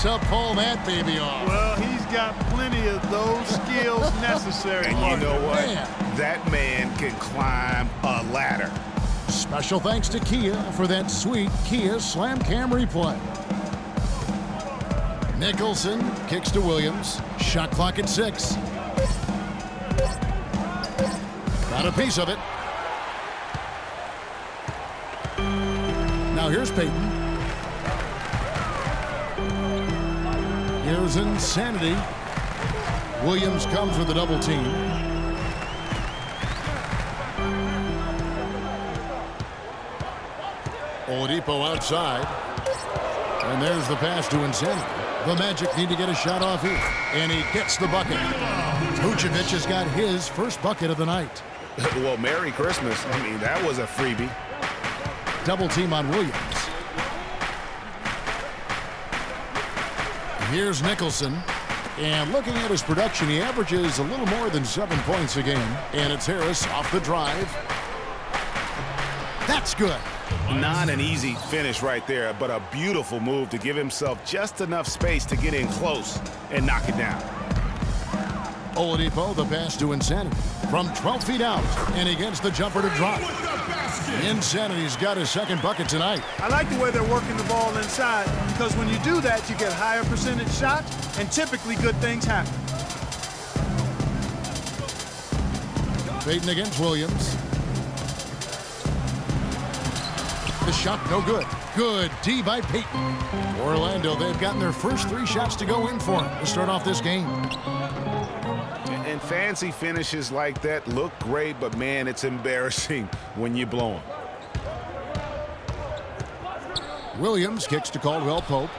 to pull that baby off. Well, he's got plenty of those skills necessary. And you know what? Man. That man can climb a ladder. Special thanks to Kia for that sweet Kia Slam Cam replay. Nicholson kicks to Williams. Shot clock at 6. Got a piece of it. Now here's Payton. Here's Insanity. Williams comes with a double team. Oladipo outside. And there's the pass to Insanity. The Magic need to get a shot off here. And he gets the bucket. Vucevic has got his first bucket of the night. Well, Merry Christmas. I mean, that was a freebie. Double team on Williams. Here's Nicholson. And looking at his production, he averages a little more than 7 points a game. And it's Harris off the drive. That's good. Not an easy finish right there, but a beautiful move to give himself just enough space to get in close and knock it down. Oladipo, the pass to Insanity. From 12 feet out, and he gets the jumper to drop. Insanity's got his second bucket tonight. I like the way they're working the ball inside, because when you do that, you get higher percentage shots, and typically good things happen. Payton against Williams. The shot no good. Good D by Payton. Orlando, they've gotten their first 3 shots to go in for him to start off this game. And fancy finishes like that look great, but man, it's embarrassing when you blow them. Williams kicks to Caldwell Pope.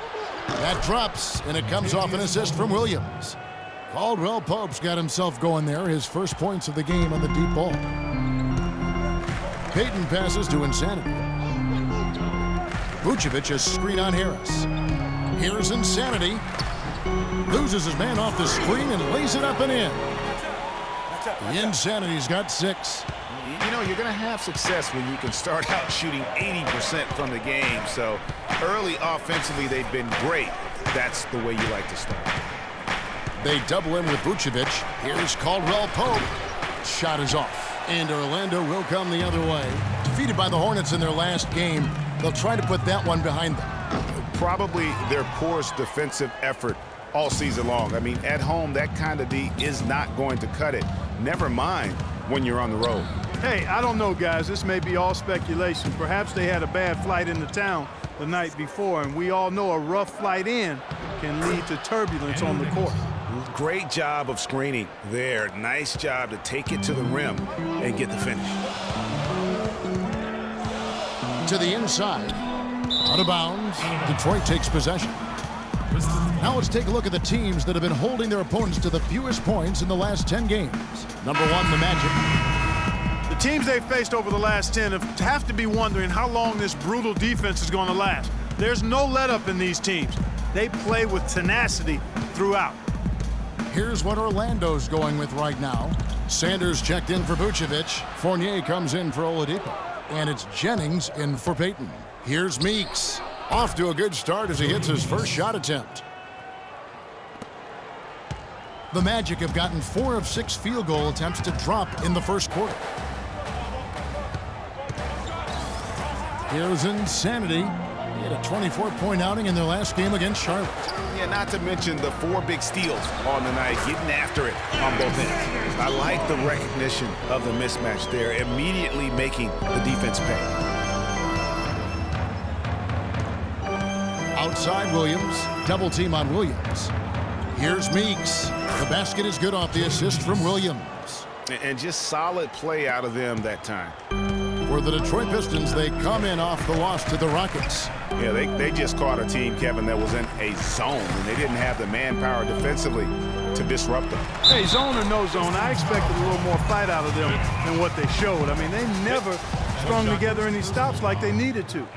That drops, and it comes off an assist from Williams. Caldwell Pope's got himself going there, his first points of the game on the deep ball. Payton passes to Insanity. Vucevic a screen on Harris. Here's Insanity. Loses his man off the screen and lays it up and in. Insanity's got 6. You know, you're going to have success when you can start out shooting 80% from the game. So early offensively, they've been great. That's the way you like to start. They double him with Vucevic. Here's Caldwell Pope. Shot is off. And Orlando will come the other way. Defeated by the Hornets in their last game, they'll try to put that one behind them. Probably their poorest defensive effort all season long. I mean, at home, that kind of D is not going to cut it. Never mind when you're on the road. Hey, I don't know, guys. This may be all speculation. Perhaps they had a bad flight into town the night before, and we all know a rough flight in can lead to turbulence on the court. Great job of screening there. Nice job to take it to the rim and get the finish. To the inside. Out of bounds. Detroit takes possession. Now let's take a look at the teams that have been holding their opponents to the fewest points in the last 10 games. Number 1, the Magic. The teams they've faced over the last 10 have to be wondering how long this brutal defense is going to last. There's no let-up in these teams. They play with tenacity throughout. Here's what Orlando's going with right now. Sanders checked in for Vucevic. Fournier comes in for Oladipo. And it's Jennings in for Payton. Here's Meeks. Off to a good start as he hits his first shot attempt. The Magic have gotten 4 of 6 field goal attempts to drop in the first quarter. Here's Insanity. He had a 24-point outing in their last game against Charlotte. Yeah, not to mention the 4 big steals on the night, getting after it on both ends. I like the recognition of the mismatch there, immediately making the defense pay. Outside Williams, double team on Williams. Here's Meeks. The basket is good off the assist from Williams. And just solid play out of them that time. For the Detroit Pistons, they come in off the loss to the Rockets. Yeah, they just caught a team, Kevin, that was in a zone, and they didn't have the manpower defensively to disrupt them. Hey, zone or no zone, I expected a little more fight out of them than what they showed. I mean, they never strung together any stops like they needed to.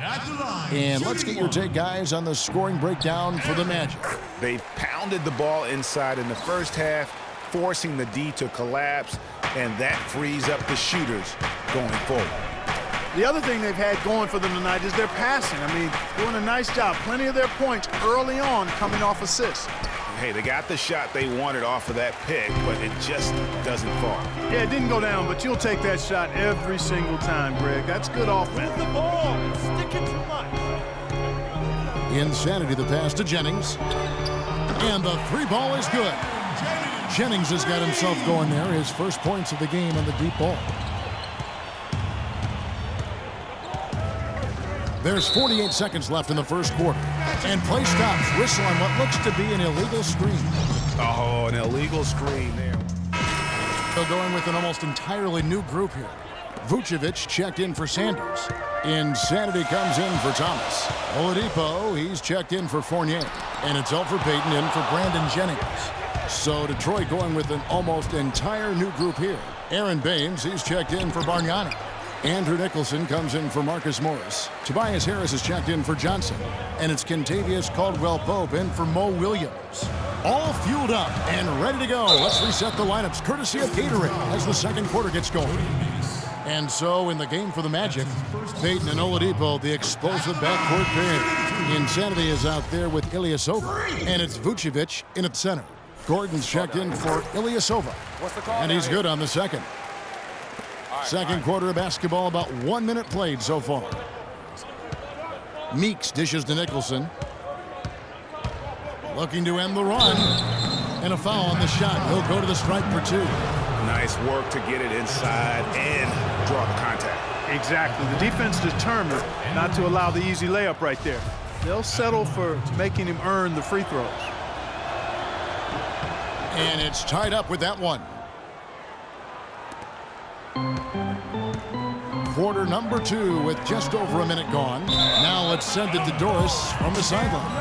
And let's get your take, guys, on the scoring breakdown for the Magic. They pounded the ball inside in the first half, forcing the D to collapse, and that frees up the shooters going forward. The other thing they've had going for them tonight is their passing. I mean, doing a nice job. Plenty of their points early on coming off assists. Hey, they got the shot they wanted off of that pick, but it just doesn't fall. Yeah, it didn't go down, but you'll take that shot every single time, Greg. That's good offense. The ball, stick it to life. Insanity the pass to Jennings. And the three ball is good. Jennings has got himself going there. His first points of the game on the deep ball. There's 48 seconds left in the first quarter. And play stops. Whistle on what looks to be an illegal screen. Oh, an illegal screen there. So going with an almost entirely new group here. Vucevic checked in for Sanders. Insanity comes in for Thomas. Oladipo, he's checked in for Fournier. And it's Elfrid Payton in for Brandon Jennings. So Detroit going with an almost entire new group here. Aaron Baines, he's checked in for Bargnani. Andrew Nicholson comes in for Marcus Morris. Tobias Harris is checked in for Johnson. And it's Kentavious Caldwell-Pope in for Mo Williams. All fueled up and ready to go. Let's reset the lineups courtesy of Gatorade as the second quarter gets going. And so in the game for the Magic, Payton and Oladipo, the explosive backcourt pair. Insanity is out there with Ilyasova. And it's Vucevic in at center. Gordon's checked in for Ilyasova. And he's good on the second. Second quarter of basketball, about 1 minute played so far. Meeks dishes to Nicholson. Looking to end the run. And a foul on the shot. He'll go to the stripe for two. Nice work to get it inside and draw the contact. Exactly. The defense determined not to allow the easy layup right there. They'll settle for making him earn the free throws. And it's tied up with that one. Quarter number 2 with just over a minute gone. Now let's send it to Doris from the sideline.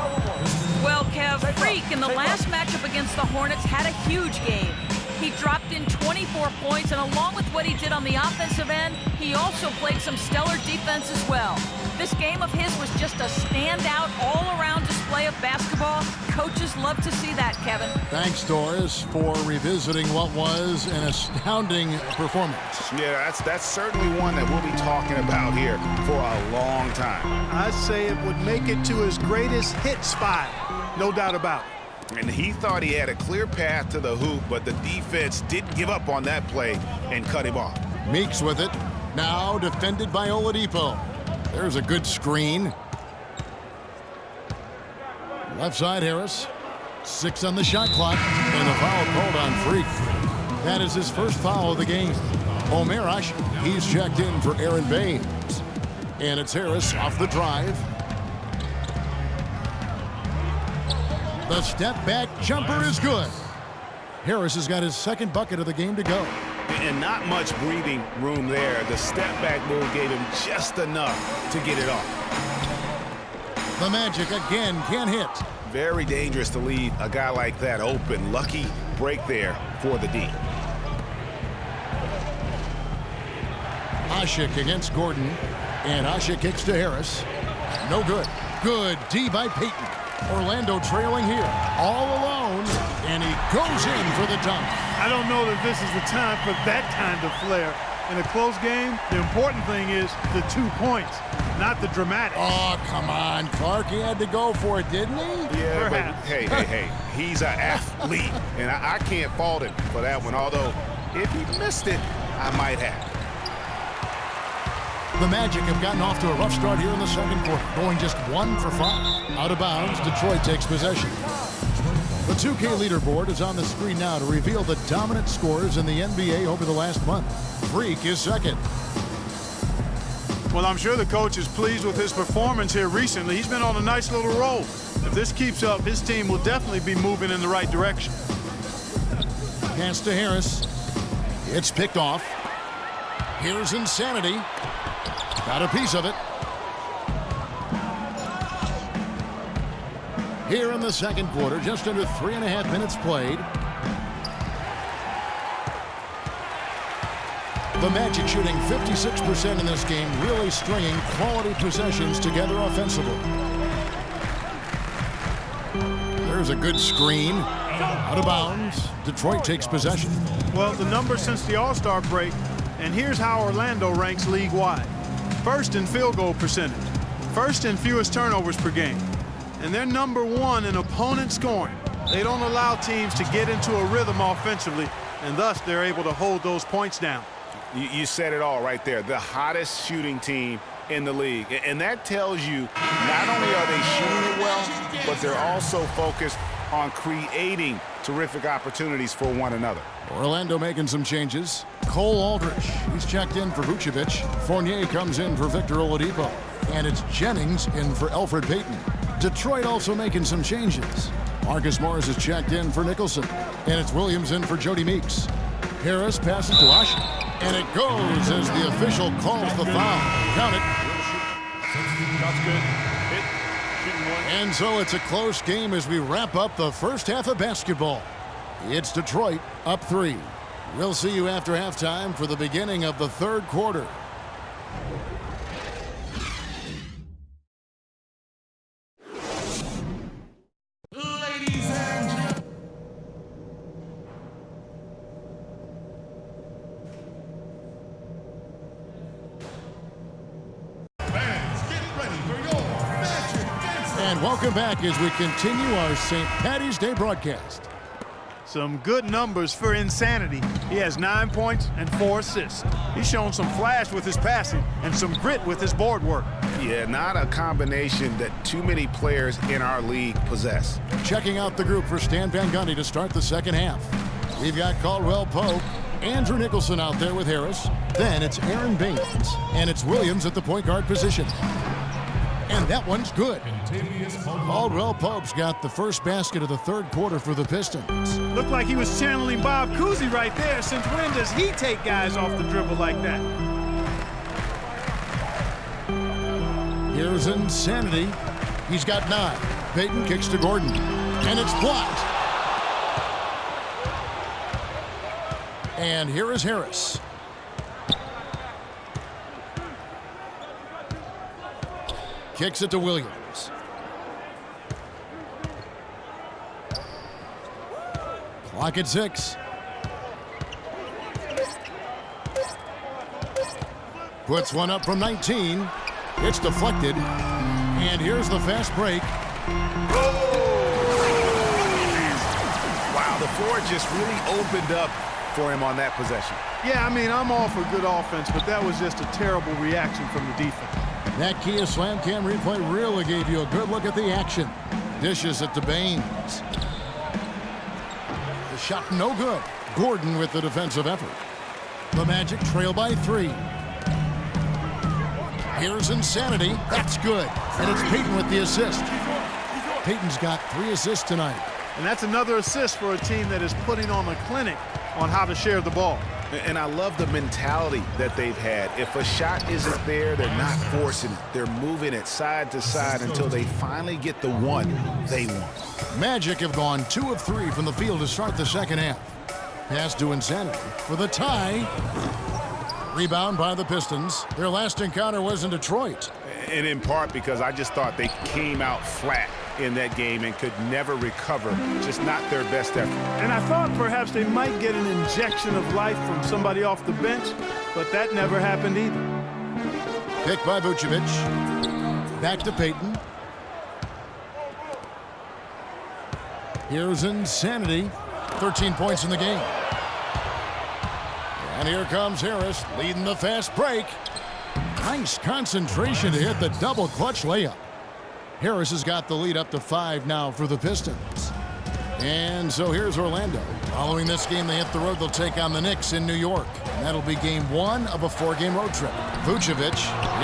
Well, Kev, Freak in the last matchup against the Hornets had a huge game. He dropped in 24 points, and along with what he did on the offensive end, he also played some stellar defense as well. This game of his was just a standout, all-around display of basketball. Coaches love to see that, Kevin. Thanks, Doris, for revisiting what was an astounding performance. Yeah, that's certainly one that we'll be talking about here for a long time. I'd say it would make it to his greatest hit spot, no doubt about it. And he thought he had a clear path to the hoop, but the defense didn't give up on that play and cut him off. Meeks with it. Now defended by Oladipo. There's a good screen. Left side Harris. 6 on the shot clock. And a foul called on Freak. That is his first foul of the game. Omer Ashe, he's checked in for Aaron Baines. And it's Harris off the drive. The step back jumper is good. Harris has got his second bucket of the game to go. And not much breathing room there. The step back move gave him just enough to get it off. The Magic again can't hit. Very dangerous to leave a guy like that open. Lucky break there for the D. Ashe against Gordon. And Ashe kicks to Harris. No good. Good D by Payton. Orlando trailing here, all alone, and he goes in for the dunk. I don't know that this is the time for that kind of flair. In a close game, the important thing is the 2 points, not the dramatic. Oh, come on, Clark. He had to go for it, didn't he? Yeah, Perhaps. but hey, he's an athlete, and I can't fault him for that one, although if he missed it, I might have. The Magic have gotten off to a rough start here in the second quarter, going just 1 for 5. Out of bounds, Detroit takes possession. The 2K leaderboard is on the screen now to reveal the dominant scores in the NBA over the last month. Freak is second. Well, I'm sure the coach is pleased with his performance here recently. He's been on a nice little roll. If this keeps up, his team will definitely be moving in the right direction. Pass to Harris. It's picked off. Here's Insanity. Got a piece of it. Here in the second quarter, just under 3.5 minutes played. The Magic shooting 56% in this game, really stringing quality possessions together offensively. There's a good screen. Out of bounds. Detroit takes possession. Well, the numbers since the All-Star break, and here's how Orlando ranks league-wide. first in field goal percentage, first in fewest turnovers per game, and they're #1 in opponent scoring. They don't allow teams to get into a rhythm offensively, and thus they're able to hold those points down. You said it all right there. The hottest shooting team in the league. And that tells you not only are they shooting it well, but they're also focused on creating terrific opportunities for one another. Orlando making some changes. Cole Aldrich, he's checked in for Vucevic. Fournier comes in for Victor Oladipo. And it's Jennings in for Elfrid Payton. Detroit also making some changes. Marcus Morris is checked in for Nicholson. And it's Williams in for Jody Meeks. Harris passes to Washington. And it goes as the official calls the foul. Count it. That's good. Hit. Shooting one. And so it's a close game as we wrap up the first half of basketball. It's Detroit up 3. We'll see you after halftime for the beginning of the third quarter. And welcome back as we continue our St. Paddy's Day broadcast. Some good numbers for Insanity. He has 9 points and 4 assists. He's shown some flash with his passing and some grit with his board work. Yeah, not a combination that too many players in our league possess. Checking out the group for Stan Van Gundy to start the second half. We've got Caldwell Pope, Andrew Nicholson out there with Harris. Then it's Aaron Baines, and it's Williams at the point guard position. And that one's good. Caldwell Pope's got the first basket of the third quarter for the Pistons. Looked like he was channeling Bob Cousy right there. Since when does he take guys off the dribble like that? Here's Insanity. He's got 9. Payton kicks to Gordon. And it's blocked. And here is Harris. Kicks it to Williams. Clock at 6. Puts one up from 19. It's deflected. And here's the fast break. Wow, the floor just really opened up for him on that possession. Yeah, I mean, I'm all for good offense, but that was just a terrible reaction from the defense. That Kia Slam Cam replay really gave you a good look at the action. Dishes it to Baines. The shot no good. Gordon with the defensive effort. The Magic trail by 3. Here's Insanity. That's good. And it's Payton with the assist. Payton's got 3 assists tonight. And that's another assist for a team that is putting on a clinic on how to share the ball. And I love the mentality that they've had. If a shot isn't there, they're not forcing it. They're moving it side to side until they finally get the one they want. Magic have gone 2 of 3 from the field to start the second half. Pass to Insanity for the tie. Rebound by the Pistons. Their last encounter was in Detroit. And in part because I just thought they came out flat in that game and could never recover. Just not their best effort. And I thought perhaps they might get an injection of life from somebody off the bench, but that never happened either. Pick by Vucevic. Back to Payton. Here's Insanity. 13 points in the game. And here comes Harris leading the fast break. Nice concentration to hit the double clutch layup. Harris has got the lead up to 5 now for the Pistons. And so here's Orlando. Following this game, they hit the road. They'll take on the Knicks in New York. And that'll be game 1 of a 4-game road trip. Vucevic,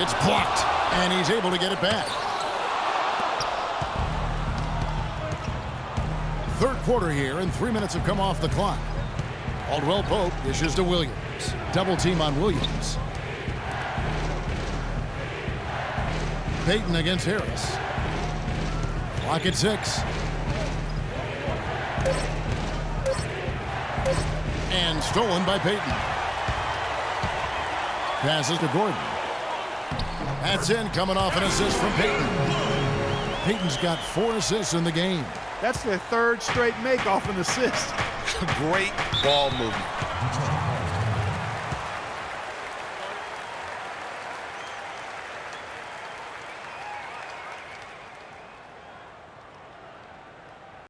it's blocked, and he's able to get it back. Third quarter here, and 3 minutes have come off the clock. Caldwell Pope dishes to Williams. Double team on Williams. Payton against Harris. Clock at 6. And stolen by Payton. Passes to Gordon. That's in, coming off an assist from Payton. Payton's got 4 assists in the game. That's their 3rd straight make off an assist. Great ball movement.